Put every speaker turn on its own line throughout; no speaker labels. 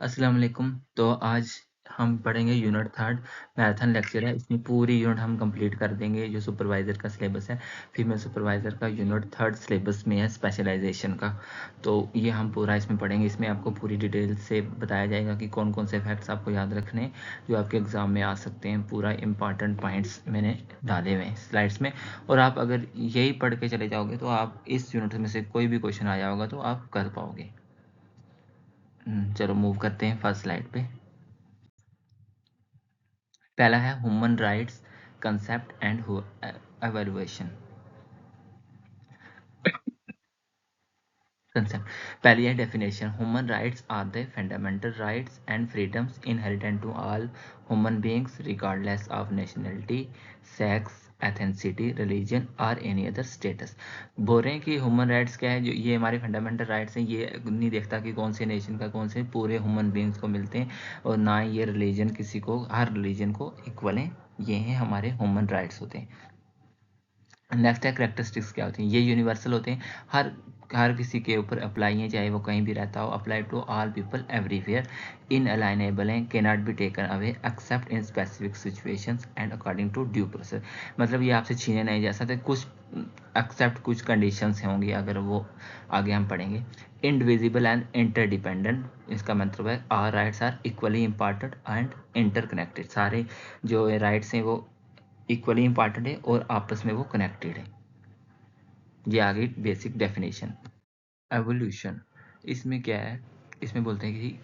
अस्सलाम वालेकुम। तो आज हम पढ़ेंगे यूनिट थर्ड मैराथन लेक्चर है। इसमें पूरी यूनिट हम कंप्लीट कर देंगे जो सुपरवाइज़र का सिलेबस है। फीमेल सुपरवाइज़र का यूनिट थर्ड सिलेबस में है स्पेशलाइजेशन का। तो ये हम पूरा इसमें पढ़ेंगे। इसमें आपको पूरी डिटेल से बताया जाएगा कि कौन कौन से फैक्ट्स आपको याद रखने हैं जो आपके एग्ज़ाम में आ सकते हैं। पूरा इंपॉर्टेंट पॉइंट्स मैंने डाले हुए हैं स्लाइड्स में। और आप अगर यही पढ़ के चले जाओगे तो आप इस यूनिट में से कोई भी क्वेश्चन आ जाओगा तो आप कर पाओगे। चलो मूव करते हैं फर्स्ट स्लाइड पे। पहला है human rights concept and evaluation. Concept पहली है definition. Human rights are the fundamental rights and freedoms inherent to all human beings regardless of nationality, sex, ethnicity, religion और एनी अदर स्टेटस। बोल रहे हैं कि ह्यूमन राइट्स क्या है, जो ये हमारे फंडामेंटल राइट्स हैं। ये नहीं देखता कि कौन से नेशन का, कौन से, पूरे ह्यूमन बीइंग्स को मिलते हैं। और ना ये रिलीजन किसी को, हर रिलीजन को इक्वल है। ये हैं हमारे ह्यूमन राइट्स होते हैं। नेक्स्ट है करेक्टरिस्टिक्स क्या होती हैं। ये यूनिवर्सल होते हैं, हर हर किसी के ऊपर अप्लाई है, चाहे वो कहीं भी रहता हो। Apply to all people everywhere, inalienable हैं, can not be taken away except in specific situations and according to due process. मतलब ये आपसे छीने नहीं जा सकते। कुछ एक्सेप्ट कुछ कंडीशंस होंगी, अगर वो आगे हम पढ़ेंगे। इंडिविजिबल एंड इंटरडिपेंडेंट, इसका मतलब है our rights are equally important and interconnected. सारे जो राइट्स हैं वो इक्वली इम्पॉर्टेंट है और आपस में वो कनेक्टेड है। ये आ गई बेसिक डेफिनेशन। एवोल्यूशन, इसमें क्या है, इसमें बोलते हैं कि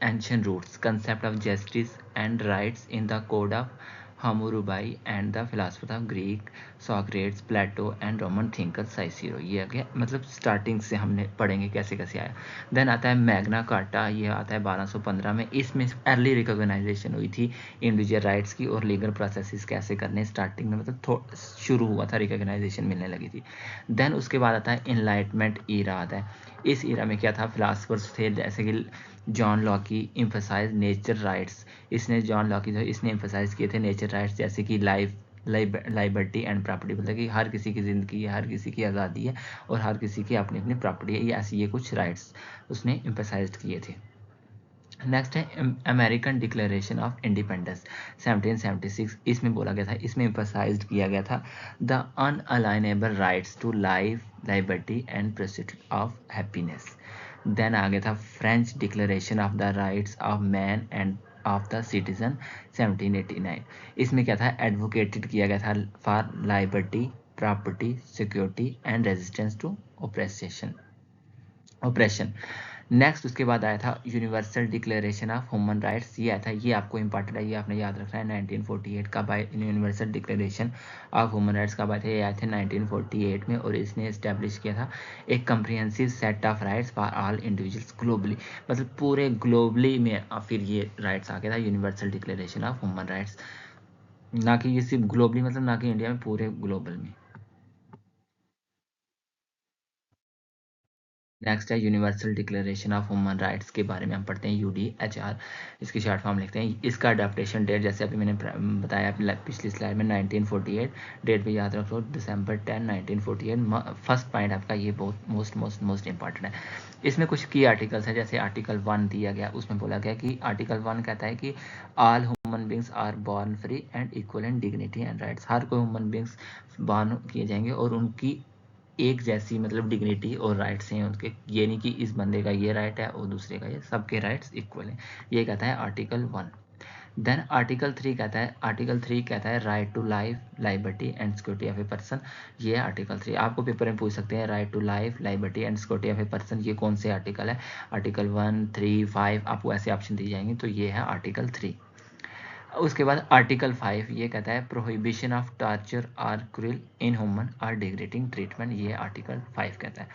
ancient roots concept of justice and rights in the code of Hammurabi and the philosopher of Greek Socrates, Plato and Roman thinker Cicero. ये आ गया, मतलब स्टार्टिंग से हमने पढ़ेंगे कैसे कैसे आया। देन आता है मैग्ना कार्टा, ये आता है 1215 में। इसमें अर्ली रिकॉग्नाइजेशन हुई थी इंडिविजुअल राइट्स की और लीगल प्रोसेसेस कैसे करने स्टार्टिंग में, मतलब शुरू हुआ था, रिकॉग्नाइजेशन मिलने लगी थी। देन उसके बाद आता है इनलाइटमेंट ईरा आता है। इस ईरा में क्या था, फिलासफर्स थे जैसे कि John Locke emphasize nature rights. इसने जॉन लॉकी जो इसने एम्फसाइज किए थे नेचर राइट्स, जैसे कि लाइफ, लाइबर्टी एंड प्रॉपर्टी, मतलब कि हर किसी की ज़िंदगी है, हर किसी की आज़ादी है और हर किसी की अपनी अपनी प्रॉपर्टी है। ये ऐसे ये कुछ राइट्स उसने एम्फसाइज किए थे। नेक्स्ट है अमेरिकन डिक्लेरेशन ऑफ इंडिपेंडेंस 1776। इसमें बोला गया था, इसमें एम्फसाइज्ड किया गया था the unalienable rights to life, liberty and pursuit of happiness. Then आ गया था French declaration of the rights of man and of the citizen 1789। इसमें क्या था, एडवोकेटेड किया गया था for liberty, property, security and resistance to oppression. Next उसके बाद आया था universal declaration of human rights. ये आया था, ये आपको इंपॉर्टेंट है, ये आपने याद रखना है। 1948 का bye universal declaration of human rights का बाय थे, ये आए थे 1948 में। और इसने इस्टेब्लिश किया था एक comprehensive set of rights for all individuals globally, मतलब पूरे ग्लोबली में फिर ये राइट्स आ गया था, universal declaration of human rights. ना कि ये सिर्फ ग्लोबली, मतलब ना कि इंडिया में, पूरे ग्लोबल में। नेक्स्ट है universal declaration of human rights के बारे में हम पढ़ते हैं, यूडीएचआर, इसकी शॉर्ट फॉर्म लिखते हैं। इसका अडेप्टेशन डेट जैसे अभी मैंने बताया पिछली स्लाइड में 1948, डेट भी याद रखो दिसंबर 10 1948। फर्स्ट पॉइंट आपका ये बहुत मोस्ट इंपॉर्टेंट है। इसमें कुछ की आर्टिकल्स हैं, जैसे आर्टिकल 1 दिया गया, उसमें बोला गया कि आर्टिकल 1 कहता है कि all human beings are born free and equal in dignity and rights. हर कोई ह्यूमन बींग्स बॉर्न किए जाएंगे और उनकी एक जैसी, मतलब डिग्निटी और राइट्स हैं उनके। ये नहीं कि इस बंदे का ये राइट है और दूसरे का ये, सबके राइट्स इक्वल हैं। ये कहता है आर्टिकल 1। देन आर्टिकल 3 कहता है right to life, liberty and security of a person. ये है आर्टिकल 3। आपको पेपर में पूछ सकते हैं right to life, liberty and security of a person, ये कौन से आर्टिकल है। आर्टिकल 1, 3, 5 आपको ऐसे ऑप्शन दिए जाएंगे, तो ये है आर्टिकल 3। उसके बाद आर्टिकल 5 ये कहता है प्रोहिबिशन ऑफ टॉर्चर और क्रूअल, इनह्यूमन और डिग्रेडिंग ट्रीटमेंट, ये आर्टिकल 5 कहता है।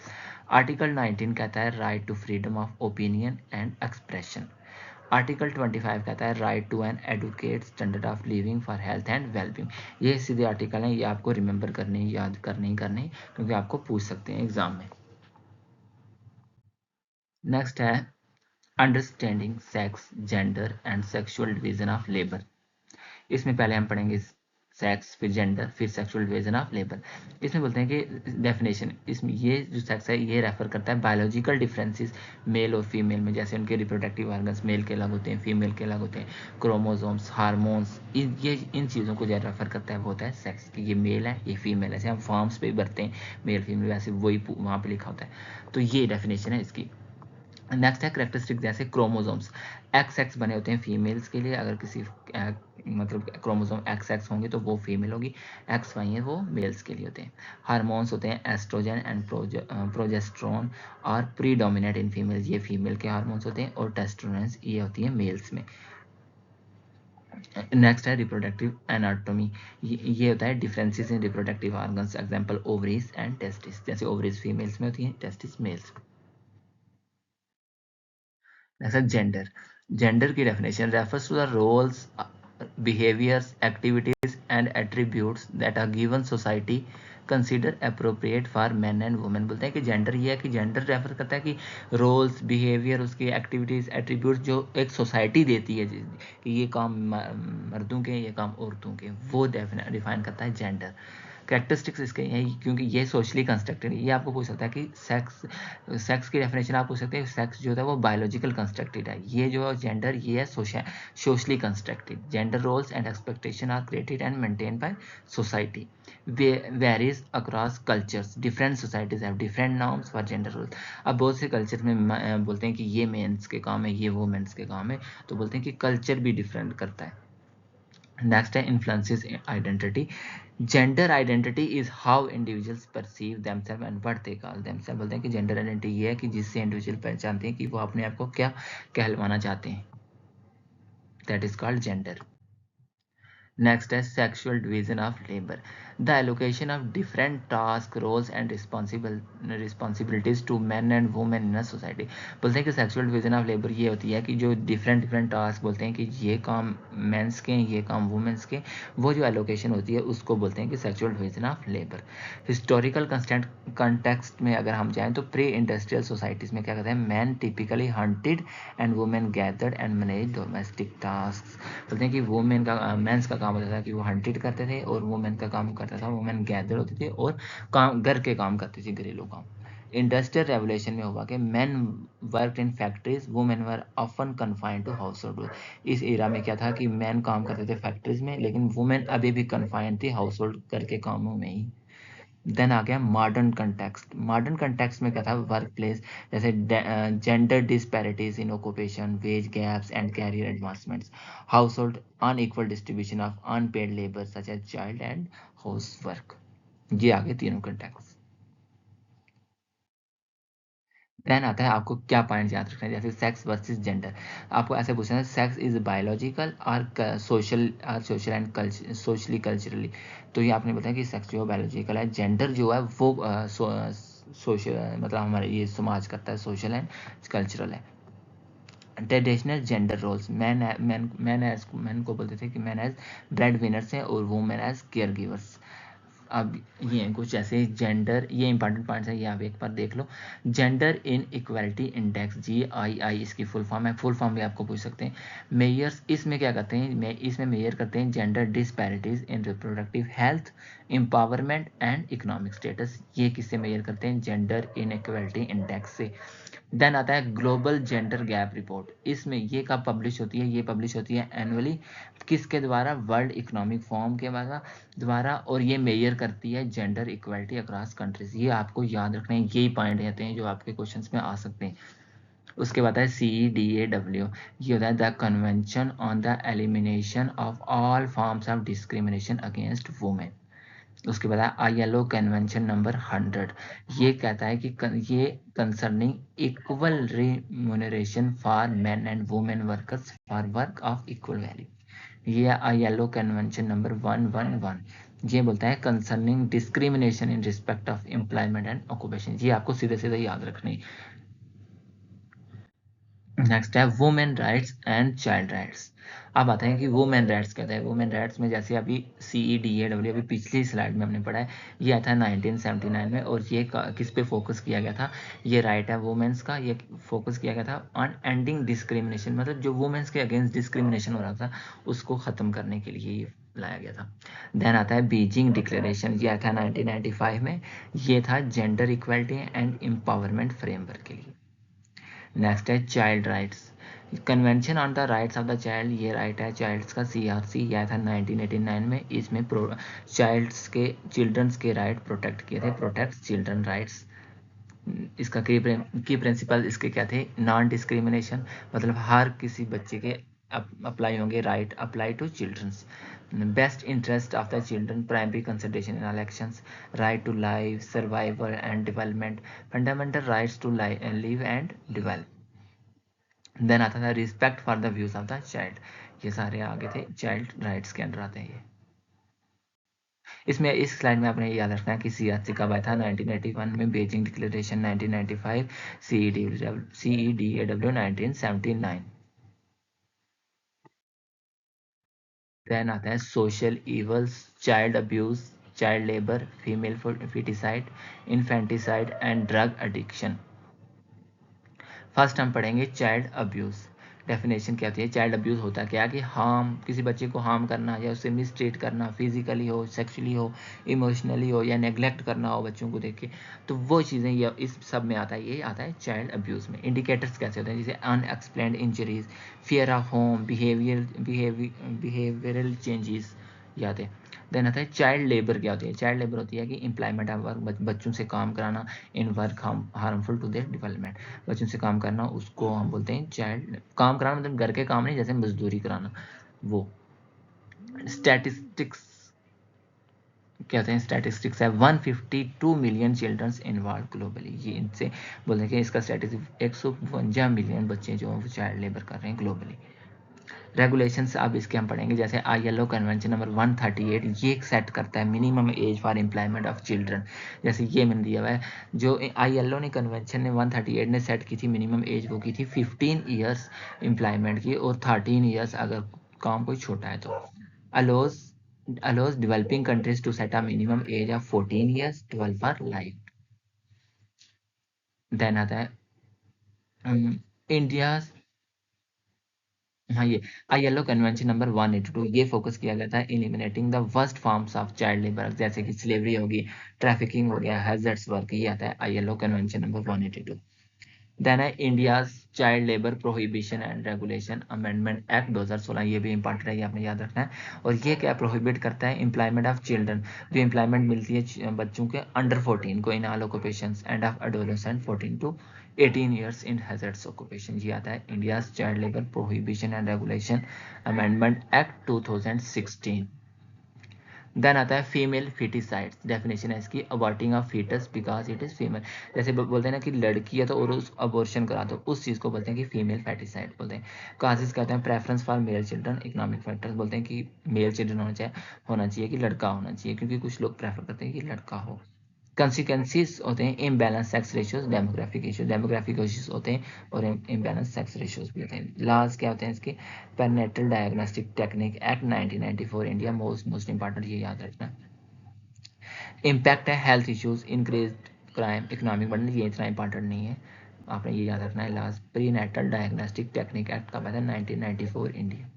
आर्टिकल 19 कहता है right to freedom of opinion and expression. Article 25 कहता है right to an adequate standard of living for health and wellbeing. ये सीधे आर्टिकल हैं, ये आपको रिमेंबर करने, याद करने ही करने, क्योंकि आपको पूछ सकते हैं एग्जाम में। नेक्स्ट है understanding sex, gender and sexual division of labour. इसमें पहले हम पढ़ेंगे सेक्स, फिर जेंडर, फिर सेक्सुअल डिवीजन ऑफ लेबर। इसमें बोलते हैं कि डेफिनेशन, इसमें ये जो सेक्स है ये रेफर करता है बायोलॉजिकल डिफरेंसेस मेल और फीमेल में, जैसे उनके रिप्रोडक्टिव ऑर्गन्स मेल के अलग होते हैं, फीमेल के अलग होते हैं, क्रोमोसोम्स, हार्मोन्स, इन चीज़ों को जो रेफर करता है वो होता है सेक्स, कि ये मेल है ये फीमेल है। जैसे हम फॉर्म्स पे भरते हैं मेल फीमेल, वैसे वही वहाँ पे लिखा होता है। तो ये डेफिनेशन है इसकी। नेक्स्ट है करेक्टरिस्टिक, जैसे क्रोमोसोम्स एक्स एक्स बने होते हैं फीमेल्स के लिए, अगर किसी मतलब क्रोमोसोम एक्स एक्स होंगे तो वो फीमेल होगी, एक्स वाई है वो मेल्स के लिए होते हैं। हार्मोन्स होते हैं एस्ट्रोजन एंड प्रोजेस्ट्रॉन और प्रीडोमिनेट इन फीमेल्स, ये फीमेल के हार्मोन्स होते हैं, और टेस्टोस्टेरोन ये होती है मेल्स में। नेक्स्ट है रिप्रोडक्टिव एनाटॉमी, ये होता है differences in reproductive organs, example ovaries and testis, जैसे ओवरीज फीमेल्स में होती हैं, टेस्टिस मेल्स। ऐसा जेंडर की definition refers to the roles, behaviors, activities and attributes that a given society consider appropriate for men and women। बोलते हैं कि gender ये है कि जेंडर रेफर करता है कि रोल्स, बिहेवियर, उसकी एक्टिविटीज, एट्रीब्यूट्स जो एक सोसाइटी देती है कि ये काम मर्दों के, ये काम औरतों के, वो डिफाइन करता है जेंडर। कैरेक्टरिस्टिक्स इसके हैं, क्योंकि ये सोशली कंस्ट्रक्टेड है। ये आपको पूछ सकता है कि सेक्स की डेफिनेशन आप पूछ सकते हैं, सेक्स जो होता है वो बायोलॉजिकल कंस्ट्रक्टेड है, ये जो जेंडर ये है socially constructed. Gender roles and expectation are created and maintain by society, varies across cultures, different societies have different norms for gender roles. अब बहुत से कल्चर में बोलते हैं कि ये मेंस के काम है, ये वुमेन्स के काम है, तो बोलते हैं कि कल्चर भी डिफरेंट करता है। नेक्स्ट है influences identity. Gender identity is how individuals perceive themselves and what they call themselves. बोलते हैं कि जेंडर आइडेंटिटी ये है कि जिससे इंडिविजुअल पहचानते हैं कि वो अपने आप को क्या कहलवाना चाहते हैं, that is called gender. Next है sexual division of labour, the allocation of different task, roles and responsibilities to man and women in a society. बोलते हैं कि सेक्सुअल डिवीजन ऑफ लेबर ये होती है कि जो डिफरेंट टास्क, बोलते हैं कि ये काम मेंस के, ये काम वुमेन्स के, वो जो एलोकेशन होती है उसको बोलते हैं कि sexual division of labour. Historical context में अगर हम जाएं तो प्री इंडस्ट्रियल सोसाइटीज में क्या कहते हैं, man typically hunted and women gathered and manage domestic task. बोलते हैं कि वुमेन का मेंस का काम होता था कि वो हंटेड करते थे, और वुमेन का काम करता था, वुमेन गैदर होते थे और काम घर के काम करते थे, घरेलू काम। इंडस्ट्रियल रेवोल्यूशन में हुआ कि men work in factories, women were often confined to household. इस एरा में क्या था कि मैन काम करते थे फैक्ट्रीज में, लेकिन वुमेन अभी भी कन्फाइंड थी हाउस होल्ड घर के कामों में ही। देन आ गया मॉडर्न कंटेक्स्ट। मॉडर्न कंटेक्स्ट में क्या था, वर्क प्लेस, जैसे gender disparities in occupation, wage gaps and career advancements, household unequal distribution of unpaid labour such as child and house work. ये आगे तीनों कंटेक्स्ट। देन आता है आपको क्या पॉइंट याद रखना है, जैसे सेक्स वर्सेस जेंडर। आपको ऐसे पूछना है, सेक्स इज बायोलॉजिकल और सोशल एंड सोशली कल्चरली। तो ये आपने बताया कि सेक्स जो है बायोलॉजिकल है, जेंडर जो है वो सोशल मतलब हमारे ये समाज करता है, सोशल एंड कल्चरल है। ट्रेडिशनल जेंडर रोल्स, मैन को बोलते थे कि मैन एज ब्रेड विनर्स हैं और वुमेन एज केयर गिवर्स। अब ये कुछ ऐसे जेंडर, ये इंपॉर्टेंट पॉइंट्स है, ये आप एक बार देख लो। Gender inequality index, GII इसकी फुल फॉर्म है, फुल फॉर्म भी आपको पूछ सकते हैं। मेयर्स, इसमें क्या करते हैं, इसमें मेयर करते हैं gender disparities in reproductive health, empowerment and economic status. ये किससे मेयर करते हैं, जेंडर इन इक्वालिटी इंडेक्स से। देन आता है ग्लोबल जेंडर गैप रिपोर्ट, इसमें ये कब पब्लिश होती है, ये पब्लिश होती है एनुअली, किसके द्वारा, वर्ल्ड इकोनॉमिक फोरम के द्वारा, और ये मेजर करती है जेंडर इक्वालिटी अक्रॉस कंट्रीज। ये आपको याद रखना है, यही पॉइंट रहते हैं जो आपके क्वेश्चंस में आ सकते हैं। उसके बाद है CEDAW, ये होता है the convention on the elimination of all forms of discrimination against women. उसके बाद ILO कन्वेंशन नंबर 100, ये कहता है कि ये concerning equal remuneration for main and women workers for work of equal value. ये ILO कन्वेंशन नंबर 111, ये बोलता है concerning discrimination in respect of employment and occupation. ये आपको सीधे सीधे याद रखनी। नेक्स्ट है women rights and child rights. अब आते हैं कि वुमेन राइट्स क्या है। वुमेन राइट्स में जैसे अभी CEDAW अभी पिछली स्लाइड में हमने पढ़ा है, ये आया था 1979 में, और ये किस पे फोकस किया गया था, ये राइट है वुमेन्स का, ये फोकस किया गया था ऑन एंडिंग डिस्क्रिमिनेशन, मतलब जो वुमेन्स के अगेंस्ट डिस्क्रिमिनेशन हो रहा था उसको ख़त्म करने के लिए ये लाया गया था। देन आता है बीजिंग डिक्लेरेशन, ये आया था 1995 में। ये था gender equality and empowerment framework के लिए। नेक्स्ट है child rights, convention on the rights of the child, ये राइट है चाइल्ड्स का, CRC, यह आया था 1989 में। इसमें चिल्ड्रंस के राइट प्रोटेक्ट किए थे, प्रोटेक्ट चिल्ड्रन राइट्स। इसका की प्रिंसिपल इसके क्या थे, नॉन डिस्क्रिमिनेशन, मतलब हर किसी बच्चे के अप्लाई होंगे right, apply to childrens. Best interest of the children, primary consideration in all actions, right to life, survival and development, fundamental rights to live and develop. Then आता था respect for the views of the child, ये सारे आगे थे child rights के under आते हैं ये। इसमें इस स्लाइड में आपने याद रखना है कि CRC कब आया था, 1981 में, बीजिंग डिक्लेरेशन 1995, CEDAW 1979। देन आता है social evils, child abuse, child labour, female foeticide, infanticide and drug addiction. First हम पढ़ेंगे चाइल्ड अब्यूज़। डेफिनेशन क्या होती है, चाइल्ड अब्यूज़ होता क्या कि हार्म, किसी बच्चे को हार्म करना या उससे मिसट्रीट करना, फिजिकली हो, सेक्सुअली हो, इमोशनली हो, या नेग्लेक्ट करना हो बच्चों को देख के, तो वो चीज़ें ये इस सब में आता है, ये आता है चाइल्ड अब्यूज़ में। इंडिकेटर्स कैसे होते हैं, जैसे unexplained injuries, fear of home, behavioural changes, याद है। देन आता है चाइल्ड लेबर, क्या होती है, चाइल्ड लेबर होती है कि एम्प्लॉयमेंट ऑफ वर्क, बच्चों से काम कराना, in work harmful to their development, बच्चों से काम करना, उसको हम बोलते हैं चाइल्ड काम कराना, मतलब घर के काम नहीं, जैसे मजदूरी कराना वो। स्टैटिस्टिक्स क्या होते हैं, स्टैटिस्टिक्स है 152 मिलियन चिल्ड्रंस इन्वॉल्व ग्लोबली, ये इनसे बोलते हैं कि इसका स्टैटिस्टिक 152 मिलियन बच्चे जो हैं चाइल्ड लेबर कर रहे हैं ग्लोबली। रेगुलेशंस अब इसके हम पढ़ेंगे, जैसे ILO कन्वेंशन नंबर 138, ये सेट करता है minimum age for employment of children. जैसे ये मैंने दिया हुआ है, जो ILO ने कन्वेंशन ने 138 ने सेट की थी मिनिमम एज, वो की थी 15 ईयर्स एम्प्लॉयमेंट की, और 13 ईयर्स अगर काम कोई छोटा है तो। Allows allows developing countries to set a minimum age of 14 years, 12 for life। Then आता है इंडिया, हाँ ये ILO कन्वेंशन नंबर 182, ये फोकस किया गया था eliminating the worst forms of child labour, जैसे कि स्लेवरी होगी, ट्रैफिकिंग हो गया, हैजर्ड्स वर्क, ये आता है ILO कन्वेंशन नंबर 182। देन है India's child labour prohibition and regulation amendment act 2016, ये भी इंपॉर्टेंट है, ये आपने याद रखना है। और ये क्या प्रोहिबिट करता है, एम्प्लॉयमेंट ऑफ चिल्ड्रन, जो एम्प्लॉयमेंट मिलती है बच्चों के अंडर 14 को in all occupations, and of adolescent 14 to 18 years in hazardous occupation, ये आता है India's child labour prohibition and regulation amendment act 2016। देन आता है फीमेल फिटिसाइड्स, डेफिनेशन है इसकी, aborting of foetus because it is female, जैसे बोलते हैं ना कि लड़की है तो और उस अबॉर्शन करा दो, उस चीज़ को बोलते हैं कि फीमेल फैटिसाइड बोलते हैं। काजेस कहते हैं preference for male children, economic factors, बोलते हैं कि मेल चिल्ड्रन होना चाहिए कि लड़का होना चाहिए, क्योंकि कुछ लोग प्रेफर करते हैं कि लड़का हो। कंसिक्वेंसीज होते हैं imbalance sex ratios, demographic issues होते हैं, और इम्बैलेंस सेक्स रेशियोज भी होते हैं। लास्ट क्या होते हैं इसके, perinatal diagnostic technique act 1994 India, most important, ये याद रखना। इम्पैक्ट है health issues, increase crime, economic burden, ये इतना इंपॉर्टेंट नहीं है, आपने ये याद रखना है। Last prenatal diagnostic technique act का है 1994 इंडिया।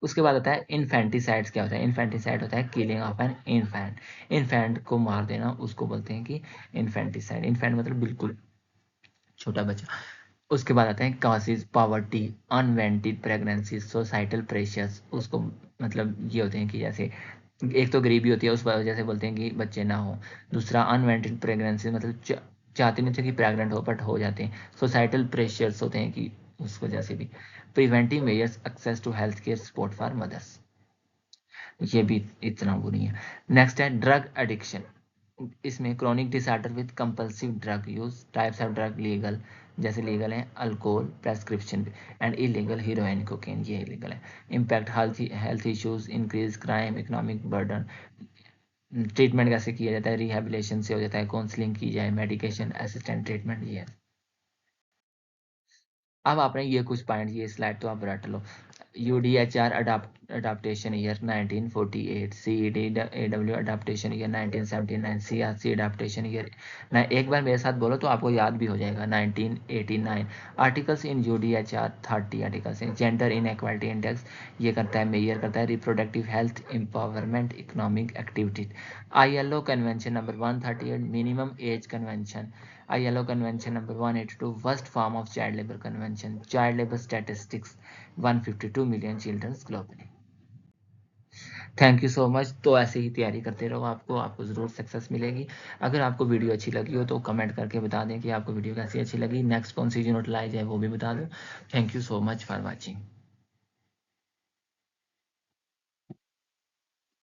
उसके बाद आता है इन्फेंटिसाइड्स, क्या होता है, इन्फेंटिसाइड होता है killing of an infant, infant को मार देना, उसको बोलते हैं कि इन्फेंटिसाइड, इन्फेंट मतलब बिल्कुल छोटा बच्चा। उसके बाद आते हैं causes, poverty, unwanted pregnancy, societal pressures, उसको मतलब ये होते हैं कि जैसे एक तो गरीबी होती है, उस वजह से बोलते हैं कि बच्चे ना हो। दूसरा अनवेंटेड प्रेगनेंसी, मतलब चाहते नहीं थे कि प्रेग्नेंट हो बट हो जाते हैं। सोसाइटल प्रेशर्स होते हैं कि उस वजह से भी। Preventive measures, access to health care support for mothers, ये भी इतना वो नहीं है। नेक्स्ट है ड्रग एडिक्शन, इसमें chronic disorder with compulsive drug use, types of drug legal, जैसे लीगल है alcohol, prescription, and illegal heroin, cocaine, ये इलीगल है। Impact health issues, increase crime, economic burden. Treatment कैसे किया जाता है, रिहेबिलिटेशन से हो जाता है, काउंसलिंग की जाए, मेडिकेशन असिस्टेंट ट्रीटमेंट, ये है। अब आपने ये कुछ पॉइंट, ये स्लाइड तो आप रट लो। UDHR adaptation year 1948, CEDAW adaptation year 1979, CRC adaptation year ना एक बार मेरे साथ बोलो तो आपको याद भी हो जाएगा 1989, आर्टिकल्स इन UDHR 30 आर्टिकल्स हैं, जेंडर इनइक्वालिटी इंडेक्स ये करता है, मेजर करता है reproductive health empowerment economic activity, ILO convention number 138 minimum age convention, ILO convention number 182 worst form of child labour convention, child labour statistics 152 million childrens globally. Thank you so much. तो ऐसे ही तैयारी करते रहो, आपको ज़रूर success मिलेगी। अगर आपको वीडियो अच्छी लगी हो तो कमेंट करके बता दें कि आपको वीडियो कैसी अच्छी लगी, नेक्स्ट कौन सी यूनिट लाई जाए वो भी बता दो। Thank you so much for watching.